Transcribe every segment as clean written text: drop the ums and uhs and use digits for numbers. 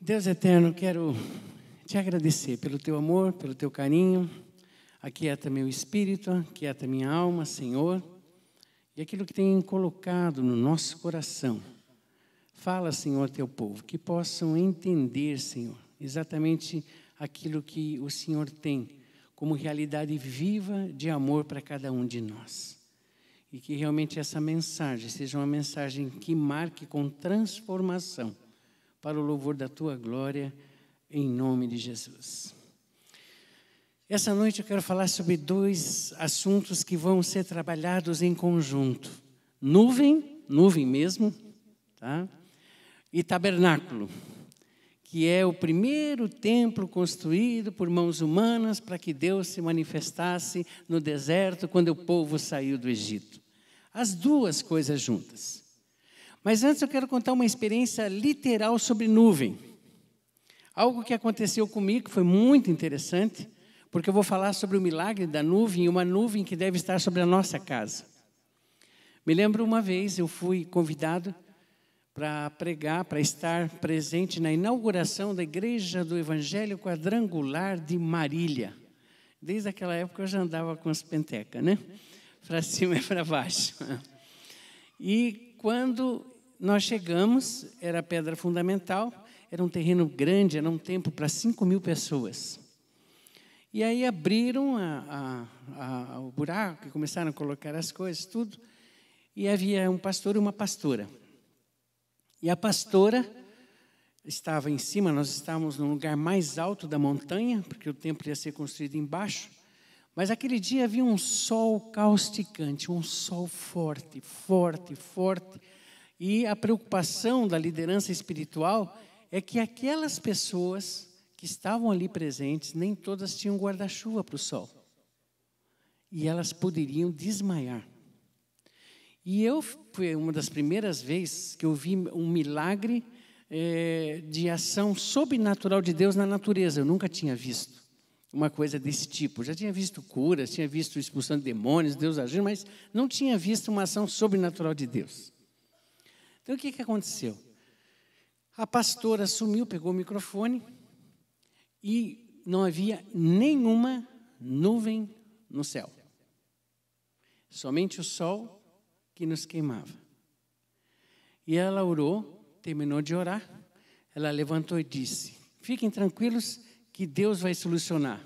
Deus eterno, quero te agradecer pelo teu amor, pelo teu carinho. Aquieta meu espírito, aquieta minha alma, Senhor. E aquilo que tem colocado no nosso coração. Fala, Senhor, teu povo, que possam entender, Senhor, exatamente aquilo que o Senhor tem como realidade viva de amor para cada um de nós. E que realmente essa mensagem seja uma mensagem que marque com transformação para o louvor da tua glória, em nome de Jesus. Essa noite eu quero falar sobre dois assuntos que vão ser trabalhados em conjunto. Nuvem mesmo, tá? E tabernáculo, que é o primeiro templo construído por mãos humanas para que Deus se manifestasse no deserto quando o povo saiu do Egito. As duas coisas juntas. Mas antes eu quero contar uma experiência literal sobre nuvem. Algo que aconteceu comigo que foi muito interessante, porque eu vou falar sobre o milagre da nuvem e uma nuvem que deve estar sobre a nossa casa. Me lembro uma vez, eu fui convidado para pregar, para estar presente na inauguração da Igreja do Evangelho Quadrangular de Marília. Desde aquela época eu já andava com as pentecas, né? Para cima e para baixo. E quando nós chegamos, era a pedra fundamental, era um terreno grande, era um templo para 5.000 pessoas. E aí abriram o buraco e começaram a colocar as coisas, tudo. E havia um pastor e uma pastora. E a pastora estava em cima, nós estávamos no lugar mais alto da montanha, porque o templo ia ser construído embaixo. Mas aquele dia havia um sol causticante, um sol forte. E a preocupação da liderança espiritual é que aquelas pessoas que estavam ali presentes, nem todas tinham guarda-chuva para o sol. E elas poderiam desmaiar. E foi uma das primeiras vezes que eu vi um milagre de ação sobrenatural de Deus na natureza. Eu nunca tinha visto uma coisa desse tipo. Já tinha visto curas, tinha visto expulsão de demônios, Deus agindo, mas não tinha visto uma ação sobrenatural de Deus. Então, o que aconteceu? A pastora sumiu, pegou o microfone e não havia nenhuma nuvem no céu. Somente o sol que nos queimava. E ela orou, terminou de orar, ela levantou e disse: fiquem tranquilos que Deus vai solucionar.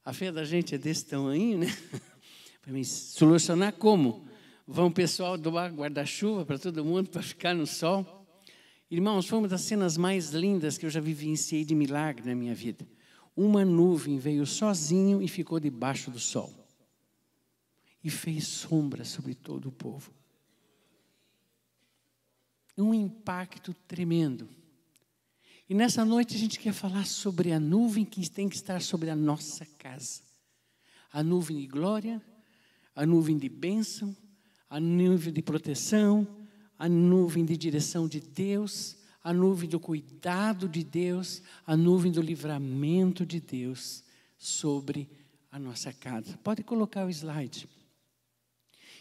A fé da gente é desse tamanho, né? Para mim, solucionar como? Vão o pessoal doar guarda-chuva para todo mundo, para ficar no sol. Irmãos, foi uma das cenas mais lindas que eu já vivenciei de milagre na minha vida. Uma nuvem veio sozinho e ficou debaixo do sol. E fez sombra sobre todo o povo. Um impacto tremendo. E nessa noite a gente quer falar sobre a nuvem que tem que estar sobre a nossa casa. A nuvem de glória, a nuvem de bênção, a nuvem de proteção, a nuvem de direção de Deus, a nuvem do cuidado de Deus, a nuvem do livramento de Deus sobre a nossa casa. Pode colocar o slide.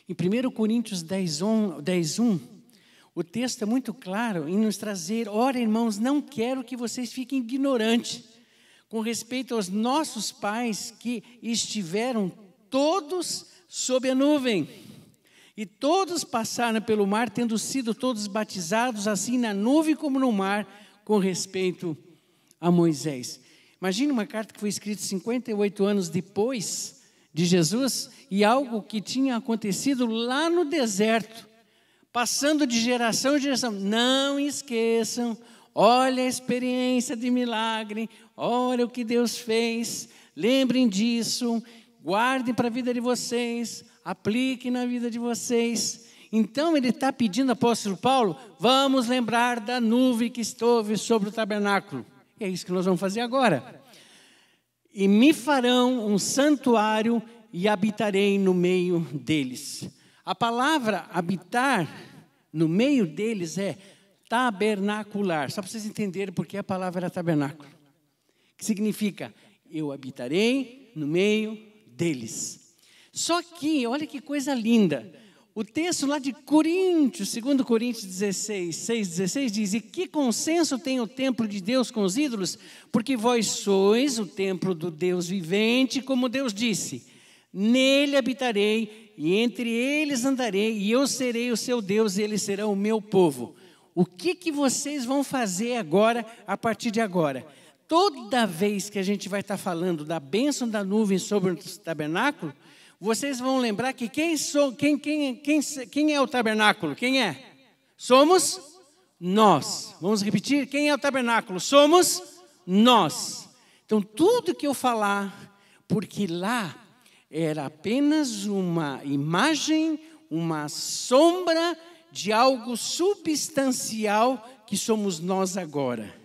Em 1 Coríntios 10:1, o texto é muito claro em nos trazer: ora, irmãos, não quero que vocês fiquem ignorantes com respeito aos nossos pais que estiveram todos sob a nuvem. E todos passaram pelo mar, tendo sido todos batizados, assim na nuvem como no mar, com respeito a Moisés. Imagine uma carta que foi escrita 58 anos depois de Jesus, e algo que tinha acontecido lá no deserto, passando de geração em geração. Não esqueçam, olha a experiência de milagre, olha o que Deus fez, lembrem disso, guardem para a vida de vocês, apliquem na vida de vocês. Então ele está pedindo, apóstolo Paulo, vamos lembrar da nuvem que esteve sobre o tabernáculo. E é isso que nós vamos fazer agora. E me farão um santuário e habitarei no meio deles. A palavra habitar no meio deles é tabernacular. Só para vocês entenderem porque a palavra era tabernáculo. Que significa, eu habitarei no meio deles. Só que, olha que coisa linda, O texto lá de Coríntios, 2 Coríntios 16, 6, 16, diz: e que consenso tem o templo de Deus com os ídolos? Porque vós sois o templo do Deus vivente, como Deus disse: nele habitarei, e entre eles andarei, e eu serei o seu Deus, e eles serão o meu povo. O que vocês vão fazer agora, a partir de agora? Toda vez que a gente vai estar falando da bênção da nuvem sobre o tabernáculo, vocês vão lembrar que quem é o tabernáculo? Quem é? Somos nós. Vamos repetir? Quem é o tabernáculo? Somos nós. Então, tudo que eu falar, porque lá era apenas uma imagem, uma sombra de algo substancial que somos nós agora.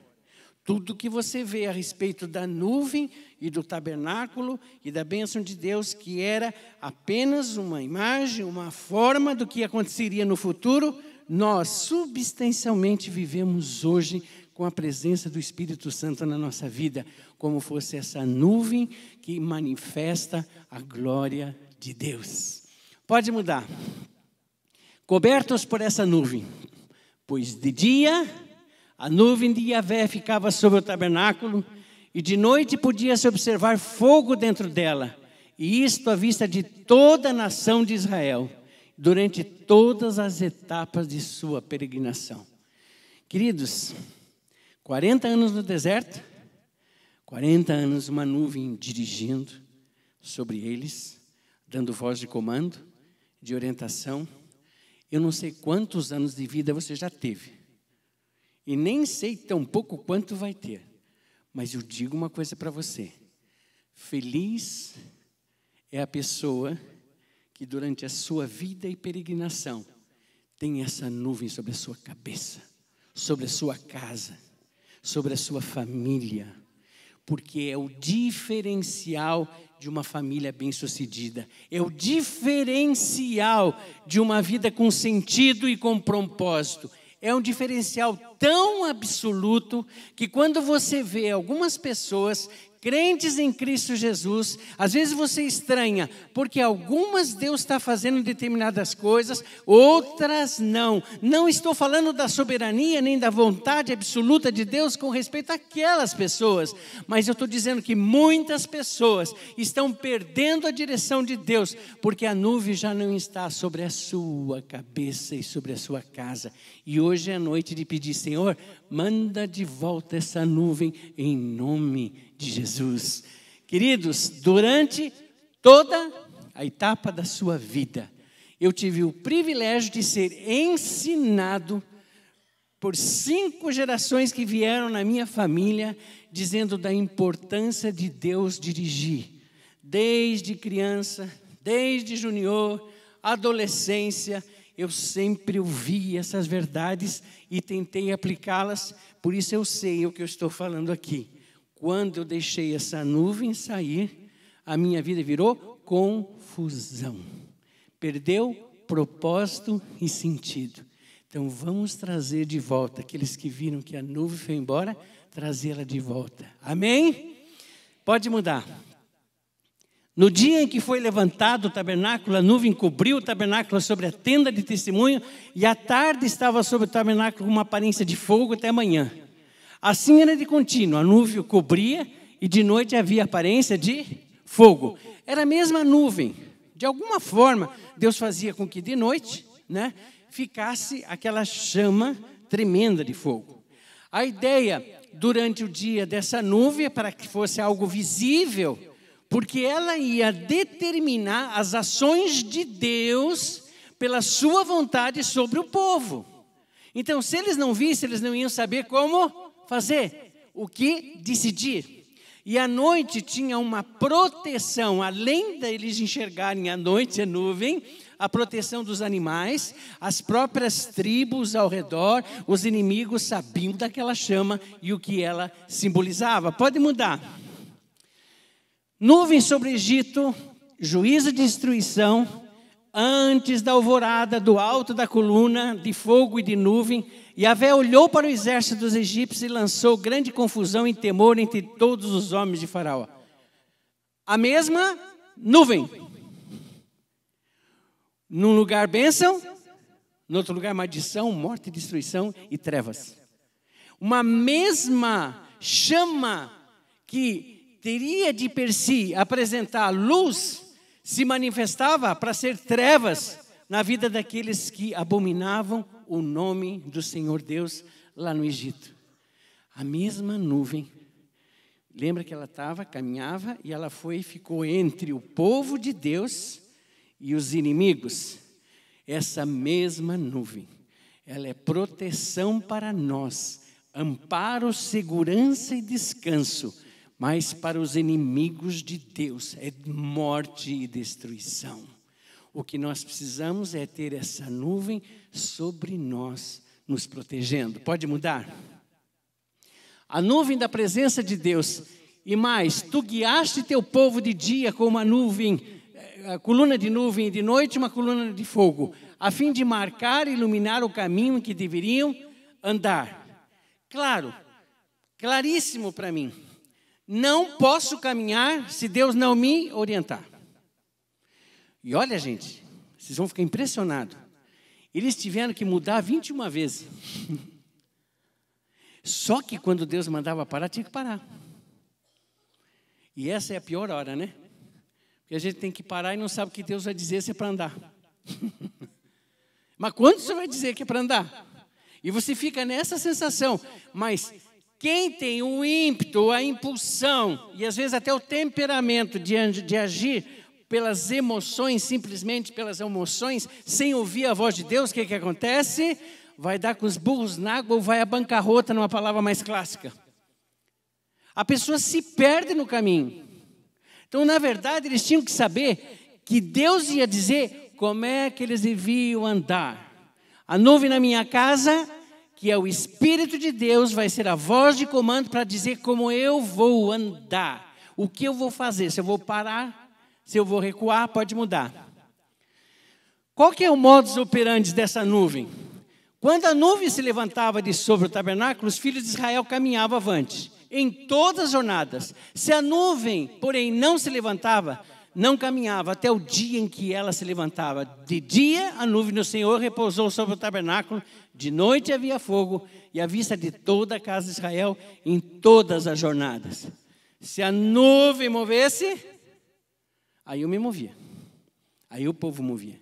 Tudo que você vê a respeito da nuvem e do tabernáculo e da bênção de Deus, que era apenas uma imagem, uma forma do que aconteceria no futuro, nós substancialmente vivemos hoje com a presença do Espírito Santo na nossa vida, como fosse essa nuvem que manifesta a glória de Deus. Pode mudar. Cobertos por essa nuvem, pois de dia a nuvem de Yahvé ficava sobre o tabernáculo, e de noite podia-se observar fogo dentro dela, e isto à vista de toda a nação de Israel, durante todas as etapas de sua peregrinação. Queridos, 40 anos no deserto, 40 anos uma nuvem dirigindo sobre eles, dando voz de comando, de orientação. Eu não sei quantos anos de vida você já teve. E nem sei tão pouco quanto vai ter. Mas eu digo uma coisa para você. Feliz é a pessoa que durante a sua vida e peregrinação tem essa nuvem sobre a sua cabeça, sobre a sua casa, sobre a sua família. Porque é o diferencial de uma família bem-sucedida. É o diferencial de uma vida com sentido e com propósito. É um diferencial tão absoluto que quando você vê algumas pessoas crentes em Cristo Jesus, às vezes você estranha, porque algumas Deus está fazendo determinadas coisas, outras não. Não estou falando da soberania nem da vontade absoluta de Deus com respeito àquelas pessoas, mas eu estou dizendo que muitas pessoas estão perdendo a direção de Deus, porque a nuvem já não está sobre a sua cabeça e sobre a sua casa. E hoje é a noite de pedir: Senhor, manda de volta essa nuvem em nome de Jesus. Queridos, durante toda a etapa da sua vida, eu tive o privilégio de ser ensinado por 5 gerações que vieram na minha família, dizendo da importância de Deus dirigir. Desde criança, desde junior, adolescência, eu sempre ouvi essas verdades e tentei aplicá-las, por isso eu sei o que eu estou falando aqui. Quando eu deixei essa nuvem sair, a minha vida virou confusão. Perdeu propósito e sentido. Então vamos trazer de volta aqueles que viram que a nuvem foi embora, trazê-la de volta. Amém? Pode mudar. No dia em que foi levantado o tabernáculo, a nuvem cobriu o tabernáculo sobre a tenda de testemunho, e à tarde estava sobre o tabernáculo com uma aparência de fogo até a manhã. Assim era de contínuo, a nuvem o cobria e de noite havia aparência de fogo. Era a mesma nuvem. De alguma forma, Deus fazia com que de noite, ficasse aquela chama tremenda de fogo. A ideia durante o dia dessa nuvem é para que fosse algo visível, porque ela ia determinar as ações de Deus pela sua vontade sobre o povo. Então, se eles não vissem, eles não iam saber como fazer, o que decidir. E à noite tinha uma proteção, além deles enxergarem à noite a nuvem, a proteção dos animais, as próprias tribos ao redor, os inimigos sabiam daquela chama e o que ela simbolizava. Pode mudar. Nuvem sobre o Egito, juízo de destruição, antes da alvorada, do alto da coluna, de fogo e de nuvem, Yahvé olhou para o exército dos egípcios e lançou grande confusão e temor entre todos os homens de Faraó. A mesma nuvem. Num lugar bênção, no outro lugar maldição, morte, destruição e trevas. Uma mesma chama que teria de per si apresentar luz, se manifestava para ser trevas na vida daqueles que abominavam o nome do Senhor Deus lá no Egito. A mesma nuvem, lembra que ela caminhava e ela ficou entre o povo de Deus e os inimigos. Essa mesma nuvem, ela é proteção para nós, amparo, segurança e descanso, mas para os inimigos de Deus é morte e destruição. O que nós precisamos é ter essa nuvem sobre nós, nos protegendo. Pode mudar? A nuvem da presença de Deus. E mais, tu guiaste teu povo de dia com uma nuvem, a coluna de nuvem, e de noite uma coluna de fogo, a fim de marcar e iluminar o caminho em que deveriam andar. Claro, claríssimo para mim. Não posso caminhar se Deus não me orientar. E olha, gente, vocês vão ficar impressionados. Eles tiveram que mudar 21 vezes. Só que quando Deus mandava parar, tinha que parar. E essa é a pior hora, né? Porque a gente tem que parar e não sabe o que Deus vai dizer se é para andar. Mas quando você vai dizer que é para andar? E você fica nessa sensação. Mas quem tem o ímpeto, a impulsão, e às vezes até o temperamento de agir pelas emoções, simplesmente pelas emoções, sem ouvir a voz de Deus, o que acontece? Vai dar com os burros na água ou vai à bancarrota, numa palavra mais clássica. A pessoa se perde no caminho. Então, na verdade, eles tinham que saber que Deus ia dizer como é que eles deviam andar. A nuvem na minha casa, que é o Espírito de Deus, vai ser a voz de comando para dizer como eu vou andar. O que eu vou fazer? Se eu vou parar, se eu vou recuar, pode mudar. Qual que é o modus operandi dessa nuvem? Quando a nuvem se levantava de sobre o tabernáculo, os filhos de Israel caminhavam avante, em todas as jornadas. Se a nuvem, porém, não se levantava, não caminhava até o dia em que ela se levantava. De dia, a nuvem do Senhor repousou sobre o tabernáculo, de noite havia fogo, e à vista de toda a casa de Israel, em todas as jornadas. Se a nuvem movesse, aí eu me movia. Aí o povo movia.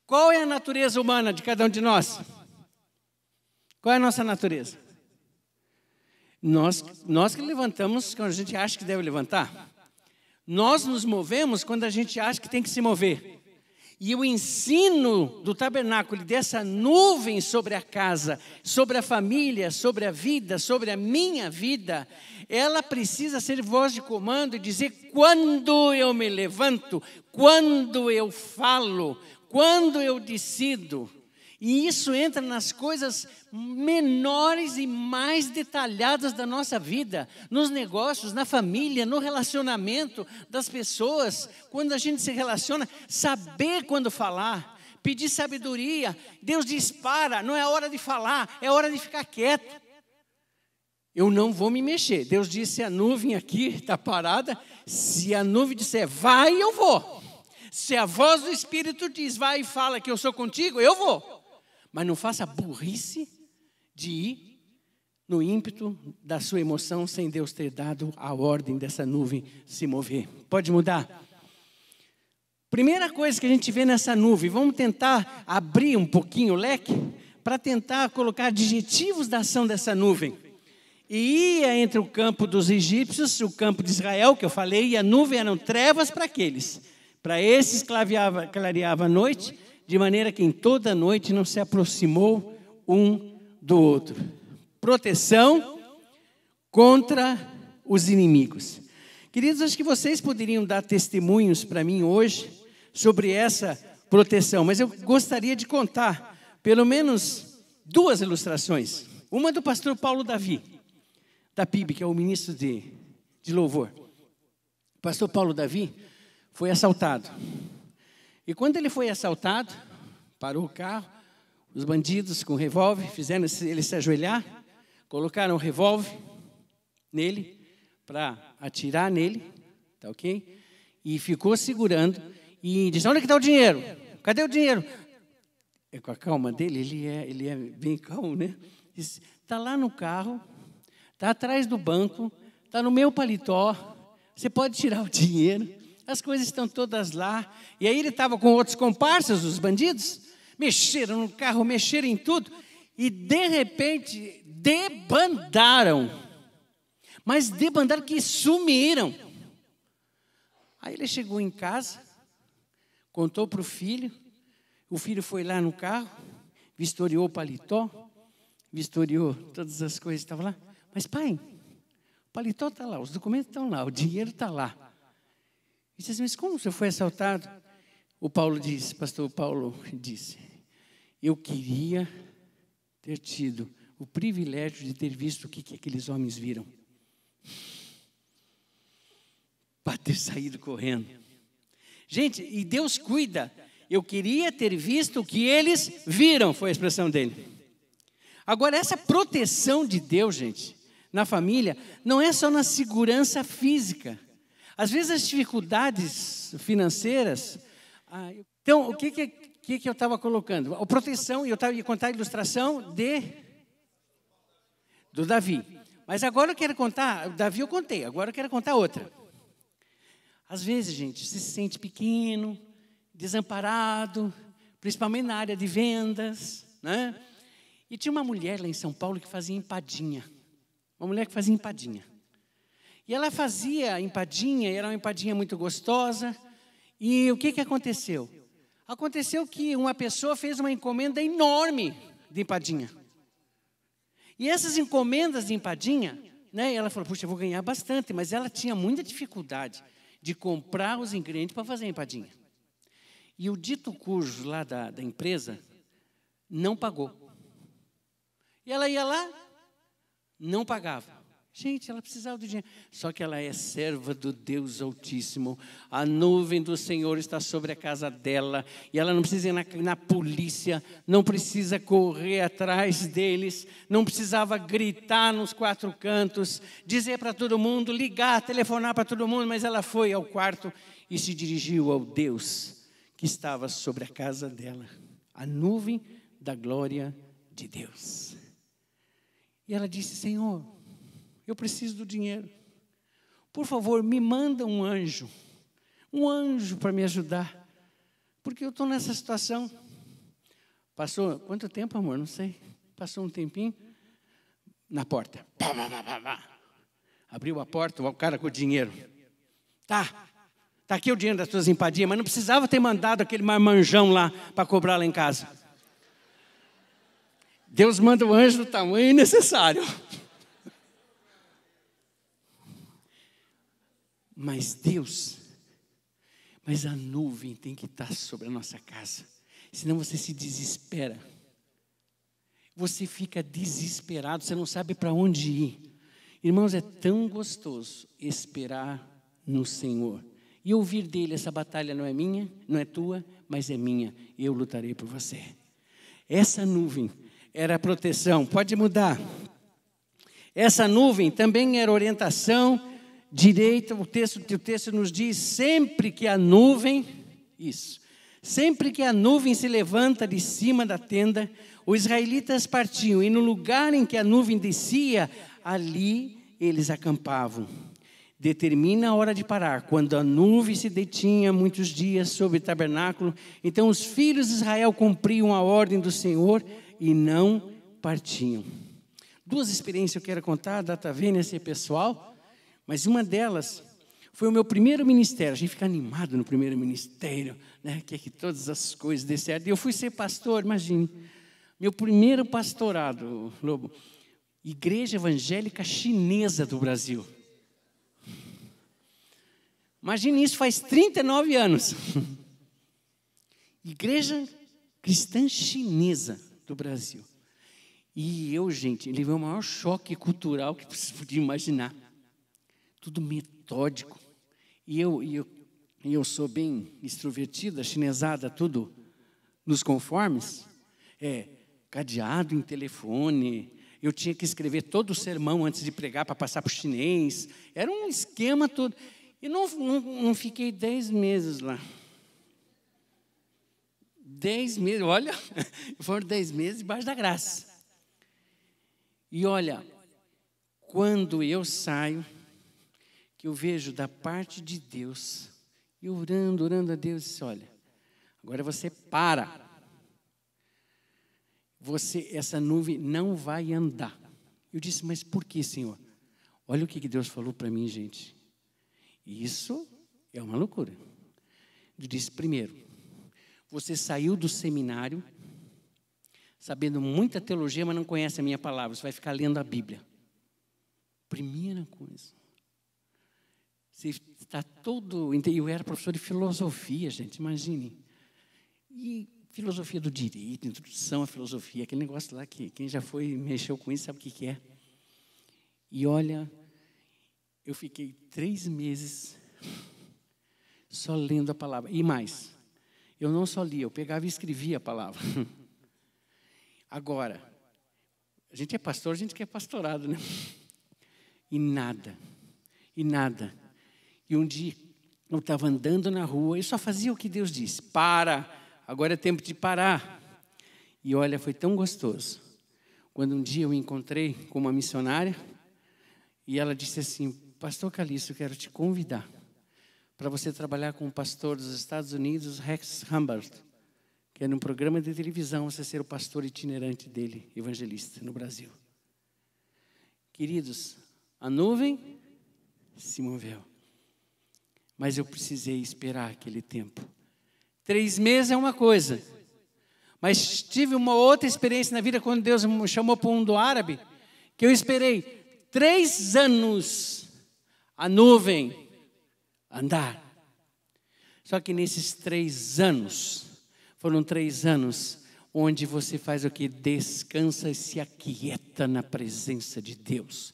Qual é a natureza humana de cada um de nós? Qual é a nossa natureza? Nós que levantamos quando a gente acha que deve levantar. Nós nos movemos quando a gente acha que tem que se mover. E o ensino do tabernáculo, dessa nuvem sobre a casa, sobre a família, sobre a vida, sobre a minha vida, ela precisa ser voz de comando e dizer quando eu me levanto, quando eu falo, quando eu decido. E isso entra nas coisas menores e mais detalhadas da nossa vida, nos negócios, na família, no relacionamento das pessoas. Quando a gente se relaciona, saber quando falar, pedir sabedoria. Deus diz, para, não é hora de falar, é hora de ficar quieto. Eu não vou me mexer. Deus disse, a nuvem aqui está parada, se a nuvem disser, vai, eu vou. Se a voz do Espírito diz, vai e fala que eu sou contigo, eu vou. Mas não faça a burrice de ir no ímpeto da sua emoção sem Deus ter dado a ordem dessa nuvem se mover. Pode mudar? Primeira coisa que a gente vê nessa nuvem, vamos tentar abrir um pouquinho o leque para tentar colocar adjetivos da ação dessa nuvem. E ia entre o campo dos egípcios, o campo de Israel, que eu falei, e a nuvem eram trevas para aqueles. Para esses clareava a noite, de maneira que em toda a noite não se aproximou um do outro. Proteção contra os inimigos. Queridos, acho que vocês poderiam dar testemunhos para mim hoje sobre essa proteção, mas eu gostaria de contar pelo menos 2 ilustrações. Uma do pastor Paulo Davi, da PIB, que é o ministro de louvor. O pastor Paulo Davi foi assaltado. E quando ele foi assaltado, parou o carro, os bandidos com revólver fizeram ele se ajoelhar, colocaram o revólver nele para atirar nele, tá ok? E ficou segurando e disse, onde é que está o dinheiro? Cadê o dinheiro? É com a calma dele, ele é bem calmo, né? Diz, está lá no carro, está atrás do banco, está no meu paletó, você pode tirar o dinheiro, as coisas estão todas lá. E aí ele estava com outros comparsas, os bandidos, mexeram no carro, mexeram em tudo, e de repente debandaram. Mas debandaram que sumiram. Aí ele chegou em casa, contou para o filho foi lá no carro, vistoriou o paletó, vistoriou todas as coisas que estavam lá. Mas pai, o paletó está lá, os documentos estão lá, o dinheiro está lá. E disse assim, mas como você foi assaltado? Pastor Paulo disse, eu queria ter tido o privilégio de ter visto o que aqueles homens viram. Para ter saído correndo. Gente, e Deus cuida. Eu queria ter visto o que eles viram, foi a expressão dele. Agora, essa proteção de Deus, gente, na família, não é só na segurança física. Às vezes as dificuldades financeiras... Então, o que eu estava colocando? A proteção, e eu ia contar a ilustração do Davi. Mas agora eu quero contar, o Davi eu contei, agora eu quero contar outra. Às vezes, gente, se sente pequeno, desamparado, principalmente na área de vendas, né? E tinha uma mulher lá em São Paulo que fazia empadinha. Uma mulher que fazia empadinha. E ela fazia empadinha, era uma empadinha muito gostosa. E o que aconteceu? Aconteceu que uma pessoa fez uma encomenda enorme de empadinha. E essas encomendas de empadinha, né, ela falou, puxa, eu vou ganhar bastante, mas ela tinha muita dificuldade de comprar os ingredientes para fazer a empadinha. E o dito cujo lá da empresa não pagou. E ela ia lá, não pagava. Gente, ela precisava do dinheiro. Só que ela é serva do Deus Altíssimo. A nuvem do Senhor está sobre a casa dela. E ela não precisa ir na polícia, não precisa correr atrás deles, não precisava gritar nos quatro cantos, dizer para todo mundo, ligar, telefonar para todo mundo, mas ela foi ao quarto e se dirigiu ao Deus que estava sobre a casa dela. A nuvem da glória de Deus. E ela disse, Senhor, eu preciso do dinheiro. Por favor, me manda um anjo para me ajudar. Porque eu estou nessa situação. Passou, quanto tempo, amor? Não sei. Passou um tempinho. Na porta. Abriu a porta, o cara com o dinheiro. Tá aqui o dinheiro das tuas empadinhas, mas não precisava ter mandado aquele marmanjão lá para cobrar lá em casa. Deus manda o anjo do tamanho necessário. Mas a nuvem tem que estar sobre a nossa casa. Senão você se desespera. Você fica desesperado, você não sabe para onde ir. Irmãos, é tão gostoso esperar no Senhor. E ouvir dele, essa batalha não é minha, não é tua, mas é minha. Eu lutarei por você. Essa nuvem era a proteção. Pode mudar. Essa nuvem também era orientação direita. O texto nos diz, sempre que a nuvem se levanta de cima da tenda, os israelitas partiam, e no lugar em que a nuvem descia, ali eles acampavam. Determina a hora de parar. Quando a nuvem se detinha muitos dias sobre o tabernáculo, então os filhos de Israel cumpriam a ordem do Senhor e não partiam. Duas experiências eu quero contar, data vênia ser pessoal, mas uma delas foi o meu primeiro ministério. A gente fica animado no primeiro ministério, né? Que todas as coisas dê certo. E eu fui ser pastor, imagine. Meu primeiro pastorado, Lobo, Igreja Evangélica Chinesa do Brasil. Imagine isso, faz 39 anos. Igreja Cristã Chinesa do Brasil. E eu, gente, levei o maior choque cultural que você podia imaginar. Tudo metódico. E eu sou bem extrovertida, chinesada, tudo nos conformes. Cadeado em telefone. Eu tinha que escrever todo o sermão antes de pregar para passar para o chinês. Era um esquema todo. E não fiquei 10 meses lá. 10 meses, olha, foram 10 meses debaixo da graça. E olha, quando eu saio, que eu vejo da parte de Deus, e orando a Deus, disse, olha, agora você para. Essa nuvem não vai andar. Eu disse, mas por que, Senhor? Olha o que Deus falou para mim, gente. Isso é uma loucura. Eu disse, primeiro, você saiu do seminário, sabendo muita teologia, mas não conhece a minha palavra. Você vai ficar lendo a Bíblia. Primeira coisa. Você está todo... Eu era professor de filosofia, gente, imagine. E filosofia do direito, introdução à filosofia, aquele negócio lá que quem já foi, mexeu com isso, sabe o que é. E olha, eu fiquei 3 meses só lendo a palavra. E mais, eu não só lia, eu pegava e escrevia a palavra. Agora, a gente é pastor, a gente quer pastorado, né? E nada. E um dia, eu estava andando na rua e só fazia o que Deus disse. Para, agora é tempo de parar. E olha, foi tão gostoso. Quando um dia eu me encontrei com uma missionária, e ela disse assim, pastor Calixto, eu quero te convidar para você trabalhar com um pastor dos Estados Unidos, Rex Humbert, que é num programa de televisão, você ser o pastor itinerante dele, evangelista, no Brasil. Queridos, a nuvem se moveu. Mas eu precisei esperar aquele tempo. 3 meses é uma coisa. Mas tive uma outra experiência na vida quando Deus me chamou para o mundo árabe, que eu esperei 3 anos a nuvem andar. Só que nesses 3 anos, foram 3 anos onde você faz o que? Descansa e se aquieta na presença de Deus.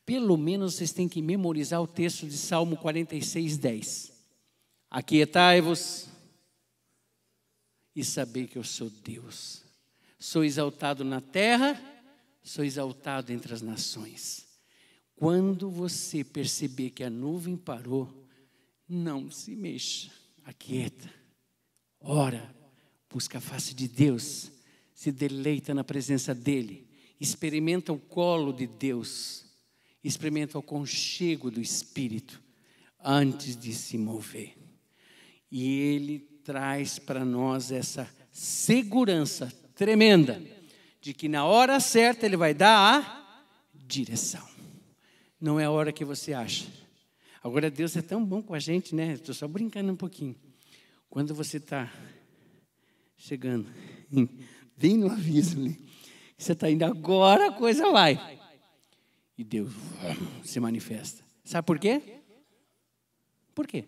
Pelo menos vocês têm que memorizar o texto de Salmo 46:10. Aquietai-vos e sabei que eu sou Deus. Sou exaltado na terra, sou exaltado entre as nações. Quando você perceber que a nuvem parou, não se mexa, aquieta, ora, busca a face de Deus, se deleita na presença dEle, experimenta o colo de Deus, experimenta o aconchego do Espírito, antes de se mover. E Ele traz para nós essa segurança tremenda, de que na hora certa Ele vai dar a direção. Não é a hora que você acha. Agora Deus é tão bom com a gente, né? Estou só brincando um pouquinho. Quando você está chegando, bem no aviso ali, você está indo agora, a coisa vai. E Deus se manifesta. Sabe por quê? Por quê?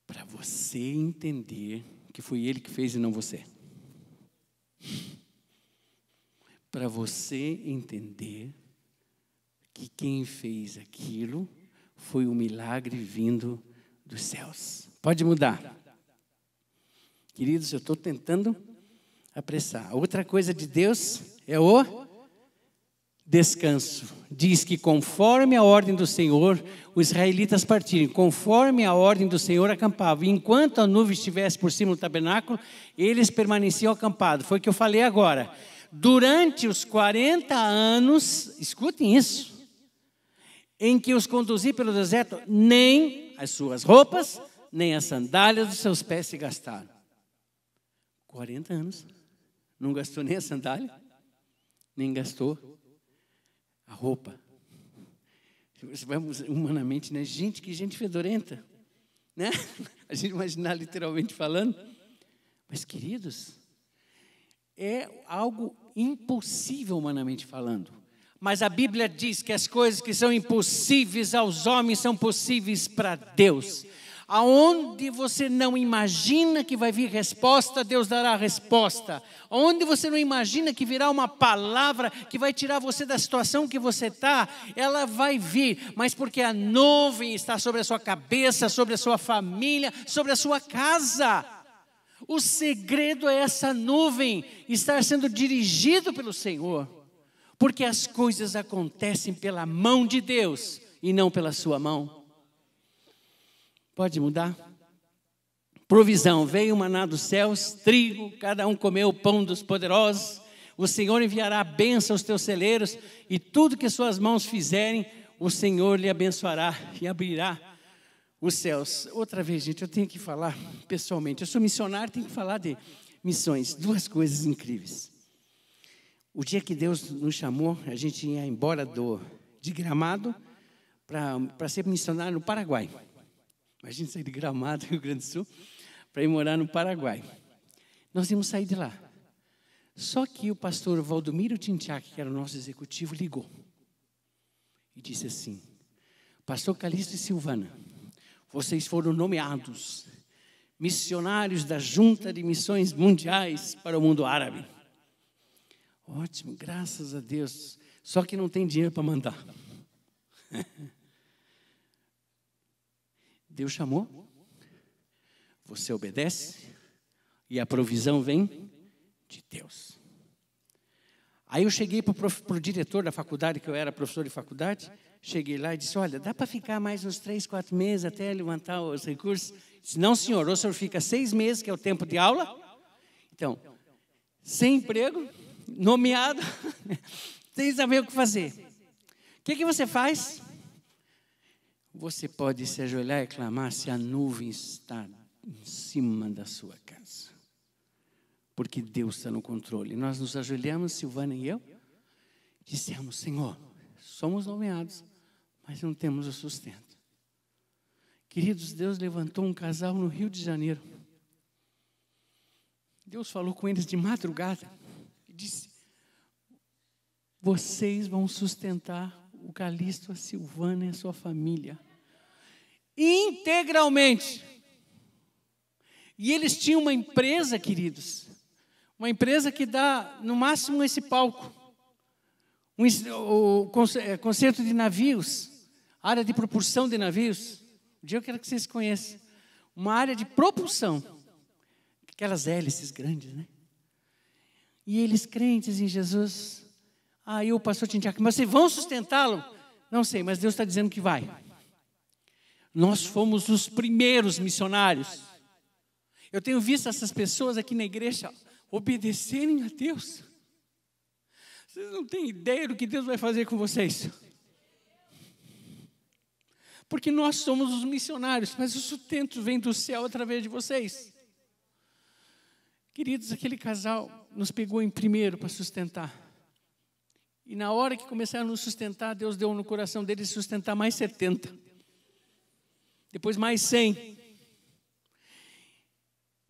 Para você entender que foi Ele que fez e não você. Para você entender que quem fez aquilo foi um milagre vindo dos céus. Pode mudar. Queridos, eu estou tentando apressar. A outra coisa de Deus é o descanso. Diz que conforme a ordem do Senhor, os israelitas partiram. Conforme a ordem do Senhor, acampavam. E enquanto a nuvem estivesse por cima do tabernáculo, eles permaneciam acampados. Foi o que eu falei agora. Durante os 40 anos, escutem isso, em que os conduzi pelo deserto, nem as suas roupas, nem as sandálias dos seus pés se gastaram. 40 anos. Não gastou nem a sandália, nem gastou a roupa. Você vai humanamente, né? Gente, que gente fedorenta, né? A gente imaginar literalmente falando. Mas, queridos, é algo impossível humanamente falando. Mas a Bíblia diz que as coisas que são impossíveis aos homens são possíveis para Deus. Aonde você não imagina que vai vir resposta, Deus dará a resposta. Aonde você não imagina que virá uma palavra que vai tirar você da situação que você está, ela vai vir. Mas porque a nuvem está sobre a sua cabeça, sobre a sua família, sobre a sua casa. O segredo é essa nuvem estar sendo dirigido pelo Senhor. Porque as coisas acontecem pela mão de Deus e não pela sua mão. Pode mudar? provisão. Veio o maná dos céus, trigo, cada um comeu o pão dos poderosos. O Senhor enviará a bênção aos teus celeiros, e tudo que suas mãos fizerem, o Senhor lhe abençoará e abrirá os céus. Outra vez, gente, eu tenho que falar pessoalmente. Eu sou missionário, tenho que falar de missões. Duas coisas incríveis. O dia que Deus nos chamou, a gente ia embora de Gramado para ser missionário no Paraguai. Imagina sair de Gramado, Rio Grande do Sul, para ir morar no Paraguai. Nós íamos sair de lá. Só que o pastor Valdomiro Tintiac, que era o nosso executivo, ligou. E disse assim: Pastor Calixto e Silvana, vocês foram nomeados missionários da Junta de Missões Mundiais para o mundo árabe. Ótimo, graças a Deus. Só que não tem dinheiro para mandar. Deus chamou, você obedece e a provisão vem de Deus. Aí eu cheguei para o diretor da faculdade, que eu era professor de faculdade, cheguei lá e disse: olha, dá para ficar mais uns 3, 4 meses até levantar os recursos? Disse: não, senhor, o senhor fica 6 meses, que é o tempo de aula. Então, sem emprego, nomeado, sem saber o que fazer. O que você faz? Você pode se ajoelhar e clamar se a nuvem está em cima da sua casa. Porque Deus está no controle. Nós nos ajoelhamos, Silvana e eu, dissemos: Senhor, somos nomeados, mas não temos o sustento. Queridos, Deus levantou um casal no Rio de Janeiro. Deus falou com eles de madrugada e disse: vocês vão sustentar o Calixto, a Silvana e a sua família integralmente. E eles tinham uma empresa, queridos, uma empresa que dá no máximo esse palco, o conserto de navios, área de propulsão de navios. Um dia eu quero que vocês conheçam uma área de propulsão, aquelas hélices grandes, né? E eles crentes em Jesus. Aí o pastor Tintiac: mas vocês vão sustentá-lo? Não sei, mas Deus está dizendo que vai. Nós fomos os primeiros missionários. Eu tenho visto essas pessoas aqui na igreja obedecerem a Deus. Vocês não têm ideia do que Deus vai fazer com vocês. Porque nós somos os missionários, mas o sustento vem do céu através de vocês. Queridos, aquele casal nos pegou em primeiro para sustentar. E na hora que começaram a nos sustentar, Deus deu no coração deles sustentar mais 70. Depois mais 100.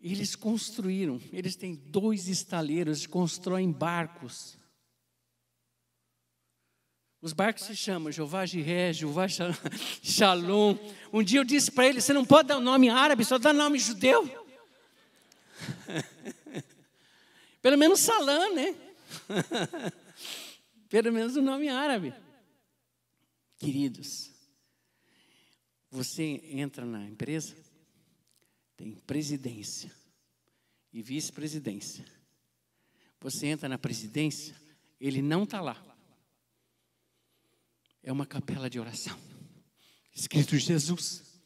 E eles construíram, eles têm 2 estaleiros, constroem barcos. Os barcos se chamam Jeová Jiré, Jeová Shalom. Um dia eu disse para eles: você não pode dar o nome árabe, só dá nome judeu. Pelo menos Salam, né? Pelo menos o nome árabe. Queridos, você entra na empresa, tem presidência e vice-presidência. Você entra na presidência, ele não está lá. É uma capela de oração, escrito Jesus.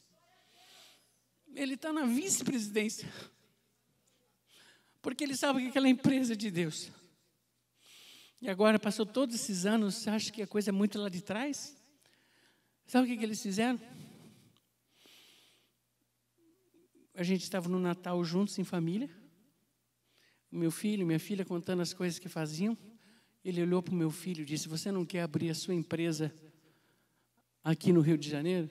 Ele está na vice-presidência, porque ele sabe que aquela é empresa de Deus. E agora passou todos esses anos, você acha que a coisa é muito lá de trás? Sabe o que eles fizeram? A gente estava no Natal juntos, em família. O meu filho, minha filha contando as coisas que faziam. Ele olhou para o meu filho e disse: você não quer abrir a sua empresa aqui no Rio de Janeiro?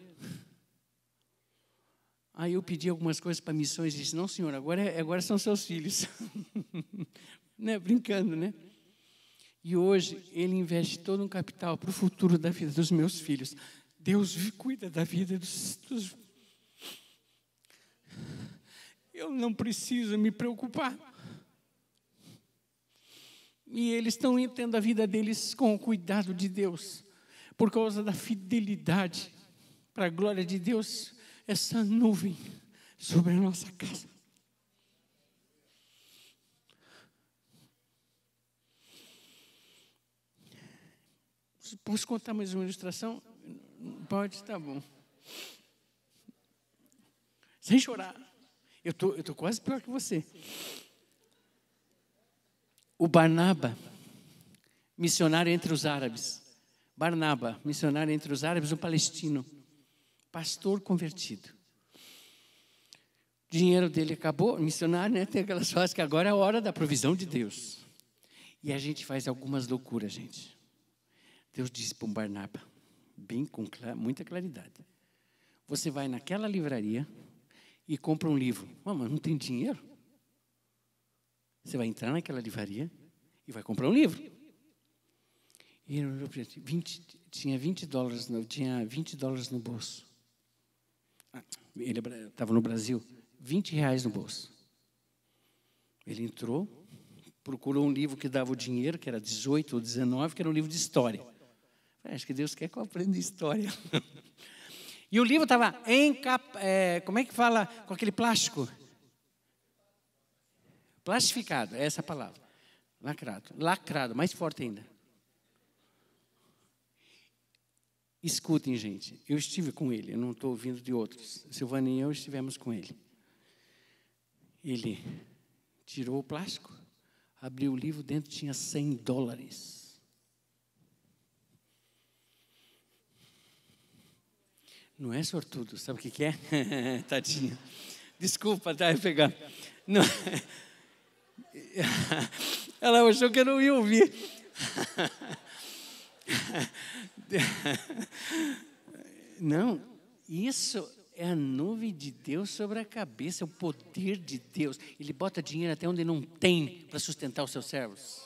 Aí eu pedi algumas coisas para missões e disse: não, senhor, agora são seus filhos. Né? Brincando, né? E hoje ele investe todo um capital para o futuro da vida dos meus filhos. Deus cuida da vida dos... Eu não preciso me preocupar. E eles estão tendo a vida deles com o cuidado de Deus, por causa da fidelidade, para a glória de Deus, essa nuvem sobre a nossa casa. Posso contar mais uma ilustração? Pode, tá bom. Sem chorar. Eu tô quase pior que você. O Barnaba, missionário entre os árabes. Barnaba, missionário entre os árabes, um palestino. Pastor convertido. O dinheiro dele acabou, missionário, né? Tem aquelas coisas que agora é a hora da provisão de Deus. E a gente faz algumas loucuras, gente. Deus disse para um Barnaba, bem com muita claridade. Você vai naquela livraria e compra um livro. Mas não tem dinheiro? Você vai entrar naquela livraria e vai comprar um livro. E ele olhou para ele, tinha $20 no bolso. Ele estava no Brasil, R$20 no bolso. Ele entrou, procurou um livro que dava o dinheiro, que era 18 ou 19, que era um livro de história. Acho que Deus quer que eu aprenda história. E o livro estava como é que fala com aquele plástico? Plastificado, é essa a palavra. Lacrado, mais forte ainda. Escutem, gente, eu estive com ele, eu não estou ouvindo de outros. Silvana e eu estivemos com ele. Ele tirou o plástico, abriu o livro, dentro tinha $100. Não é sortudo, sabe o que é? Tadinha. Desculpa, tá pegando. Não. Ela achou que eu não ia ouvir. Não, isso é a nuvem de Deus sobre a cabeça, é o poder de Deus. Ele bota dinheiro até onde não tem para sustentar os seus servos.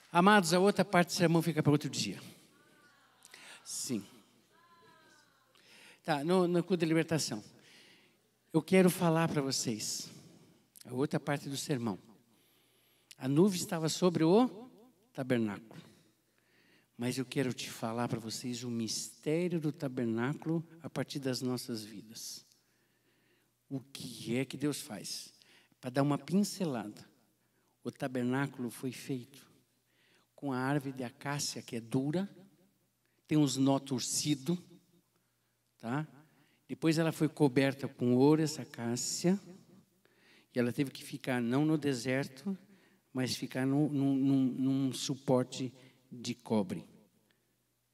Amados, a outra parte do sermão fica para outro dia. Sim. Tá, no culto de libertação. Eu quero falar para vocês a outra parte do sermão. A nuvem estava sobre o tabernáculo. Mas eu quero te falar para vocês o mistério do tabernáculo a partir das nossas vidas. O que é que Deus faz? Para dar uma pincelada. O tabernáculo foi feito com a árvore de acácia, que é dura, tem uns nó torcidos, tá? Depois ela foi coberta com ouro, essa acácia, e ela teve que ficar não no deserto, mas ficar num suporte de cobre.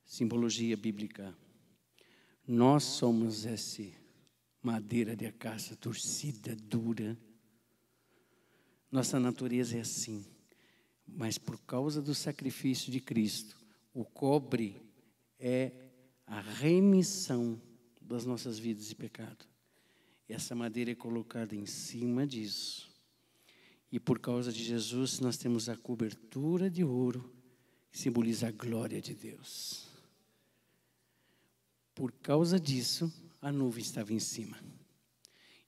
Simbologia bíblica. Nós somos essa madeira de acácia torcida, dura. Nossa natureza é assim. Mas por causa do sacrifício de Cristo, o cobre é a remissão das nossas vidas de pecado. Essa madeira é colocada em cima disso. E por causa de Jesus, nós temos a cobertura de ouro, que simboliza a glória de Deus. Por causa disso, a nuvem estava em cima.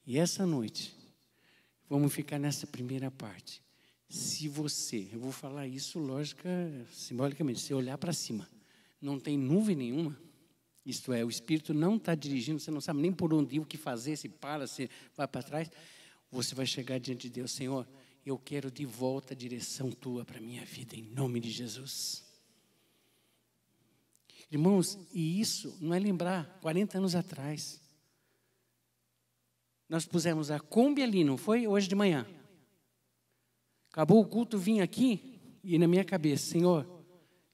E essa noite, vamos ficar nessa primeira parte. Se você, eu vou falar isso, lógica, simbolicamente, se olhar para cima, não tem nuvem nenhuma, isto é, o Espírito não está dirigindo, você não sabe nem por onde ir, o que fazer, se para, se vai para trás, você vai chegar diante de Deus, Senhor, eu quero de volta a direção Tua para a minha vida, em nome de Jesus. Irmãos, e isso não é lembrar, 40 anos atrás, nós pusemos a Kombi ali, não foi? Hoje de manhã. Acabou o culto, vim aqui e na minha cabeça, Senhor,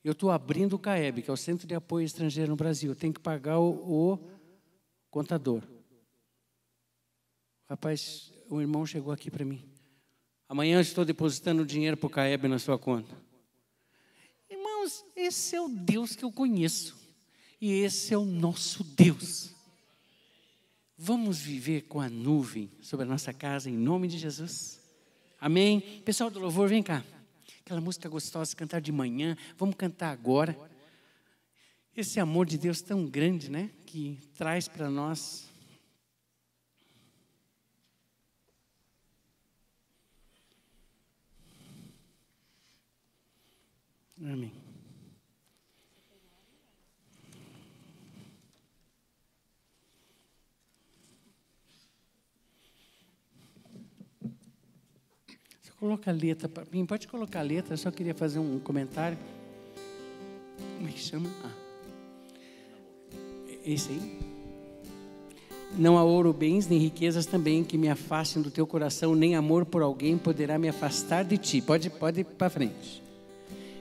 eu estou abrindo o CAEB, que é o Centro de Apoio Estrangeiro no Brasil. Eu tenho que pagar o contador. Rapaz, o irmão chegou aqui para mim. Amanhã eu estou depositando dinheiro para o CAEB na sua conta. Irmãos, esse é o Deus que eu conheço. E esse é o nosso Deus. Vamos viver com a nuvem sobre a nossa casa, em nome de Jesus. Amém? Pessoal do louvor, vem cá. Aquela música gostosa, cantar de manhã. Vamos cantar agora. Esse amor de Deus tão grande, né? Que traz para nós. Amém. Coloca a letra para mim, pode colocar a letra, eu só queria fazer um comentário. que chama? Esse aí? Não há ouro, bens, nem riquezas também que me afastem do teu coração, nem amor por alguém poderá me afastar de ti. Pode ir para frente.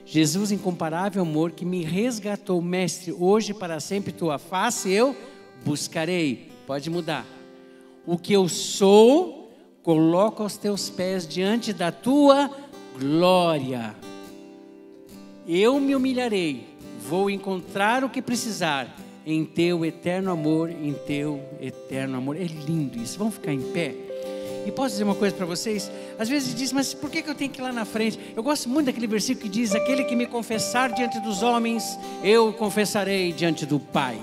Jesus, incomparável amor que me resgatou, mestre, hoje para sempre tua face eu buscarei. Pode mudar. O que eu sou, coloco aos teus pés diante da tua glória. Eu me humilharei, vou encontrar o que precisar em teu eterno amor, em teu eterno amor. É lindo isso. Vamos ficar em pé. E posso dizer uma coisa para vocês? Às vezes diz, mas por que eu tenho que ir lá na frente? Eu gosto muito daquele versículo que diz: aquele que me confessar diante dos homens, eu confessarei diante do Pai.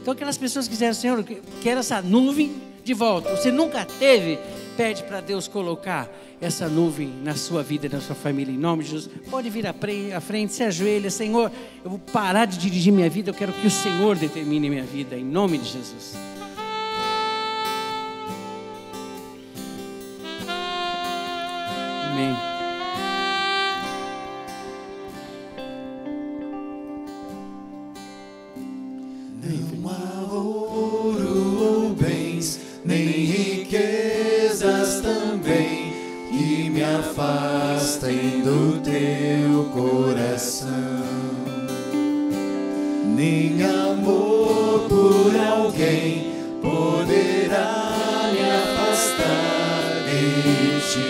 Então aquelas pessoas que disseram: Senhor, eu quero essa nuvem de volta. Você nunca teve? Pede para Deus colocar essa nuvem na sua vida e na sua família, em nome de Jesus. Pode vir à frente, se ajoelha. Senhor, eu vou parar de dirigir minha vida, eu quero que o Senhor determine minha vida, em nome de Jesus. Amém. Não há ouro ou bens, nem riquezas também que me afastem do teu coração, nem amor por alguém poderá me afastar de ti.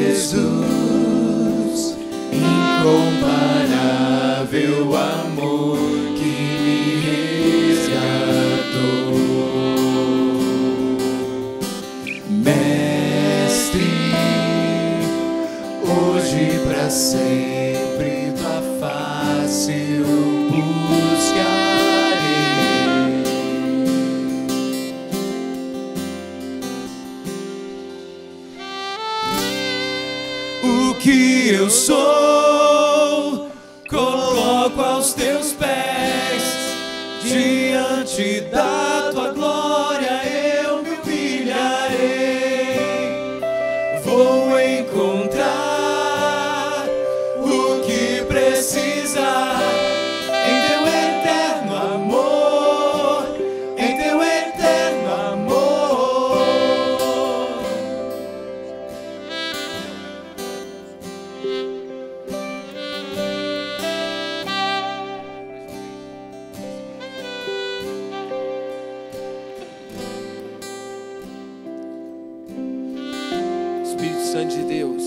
Jesus, incomparável amor que me resgatou, mestre, hoje pra sempre tua face eu buscarei. O que eu sou, coloco aos teus pés, diante da tua glória eu me humilharei. Vou encontrar o que precisar em teu eterno amor, em teu eterno amor. Espírito Santo de Deus,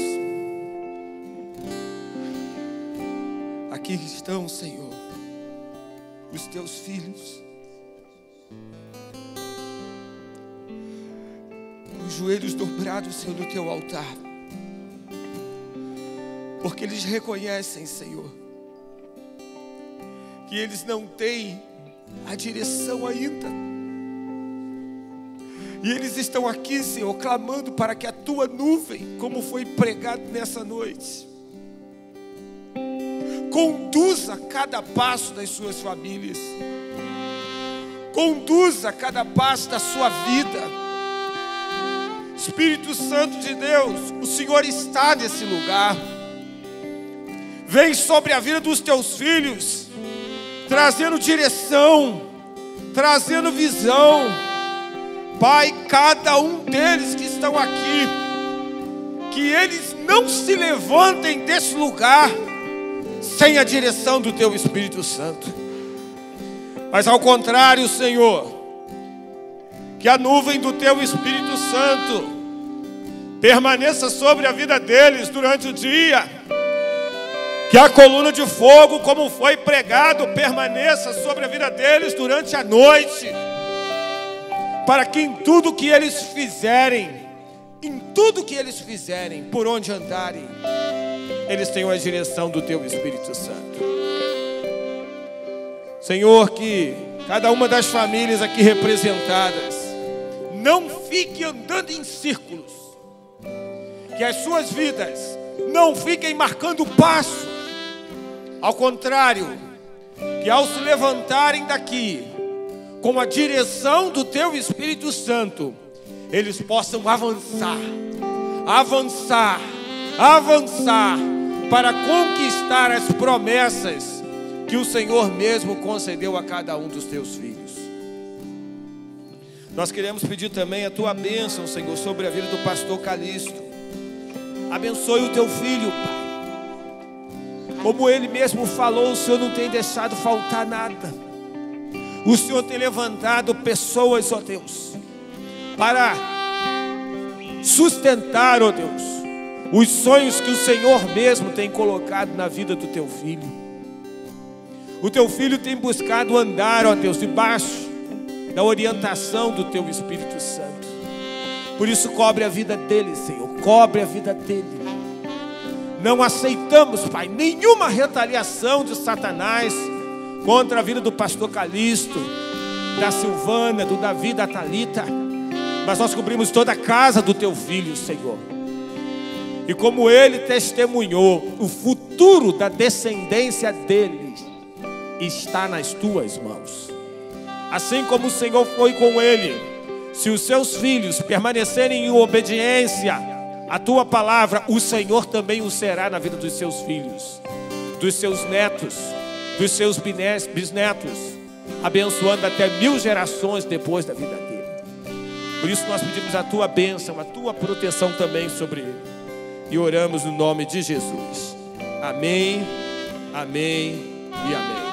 aqui estão, Senhor, os teus filhos, os joelhos dobrados, Senhor, no teu altar, porque eles reconhecem, Senhor, que eles não têm a direção ainda. E eles estão aqui, Senhor, clamando para que a tua nuvem, como foi pregado nessa noite, conduza cada passo das suas famílias, conduza cada passo da sua vida. Espírito Santo de Deus, o Senhor está nesse lugar. Vem sobre a vida dos teus filhos, trazendo direção, trazendo visão. Pai, cada um deles que estão aqui, que eles não se levantem desse lugar sem a direção do teu Espírito Santo, mas ao contrário, Senhor, que a nuvem do teu Espírito Santo permaneça sobre a vida deles durante o dia, que a coluna de fogo, como foi pregado, permaneça sobre a vida deles durante a noite, para que em tudo que eles fizerem, por onde andarem, eles tenham a direção do teu Espírito Santo. Senhor, que cada uma das famílias aqui representadas não fique andando em círculos, que as suas vidas não fiquem marcando passo, ao contrário, que ao se levantarem daqui com a direção do teu Espírito Santo, eles possam avançar, avançar, avançar, para conquistar as promessas que o Senhor mesmo concedeu a cada um dos teus filhos. Nós queremos pedir também a tua bênção, Senhor, sobre a vida do pastor Calixto. Abençoe o teu filho, Pai. Como ele mesmo falou, o Senhor não tem deixado faltar nada. O Senhor tem levantado pessoas, ó Deus, para sustentar, ó Deus, os sonhos que o Senhor mesmo tem colocado na vida do teu filho. O teu filho tem buscado andar, ó Deus, debaixo da orientação do teu Espírito Santo. Por isso, cobre a vida dele, Senhor, cobre a vida dele. Não aceitamos, Pai, nenhuma retaliação de Satanás contra a vida do pastor Calixto, da Silvana, do Davi, da Thalita, mas nós cobrimos toda a casa do teu filho, Senhor. E como ele testemunhou, o futuro da descendência dele está nas tuas mãos. Assim como o Senhor foi com ele, se os seus filhos permanecerem em obediência à tua palavra, o Senhor também o será na vida dos seus filhos, dos seus netos, dos seus bisnetos, abençoando até 1000 gerações depois da vida dele. Por isso nós pedimos a tua bênção, a tua proteção também sobre ele. E oramos no nome de Jesus. Amém, amém e amém.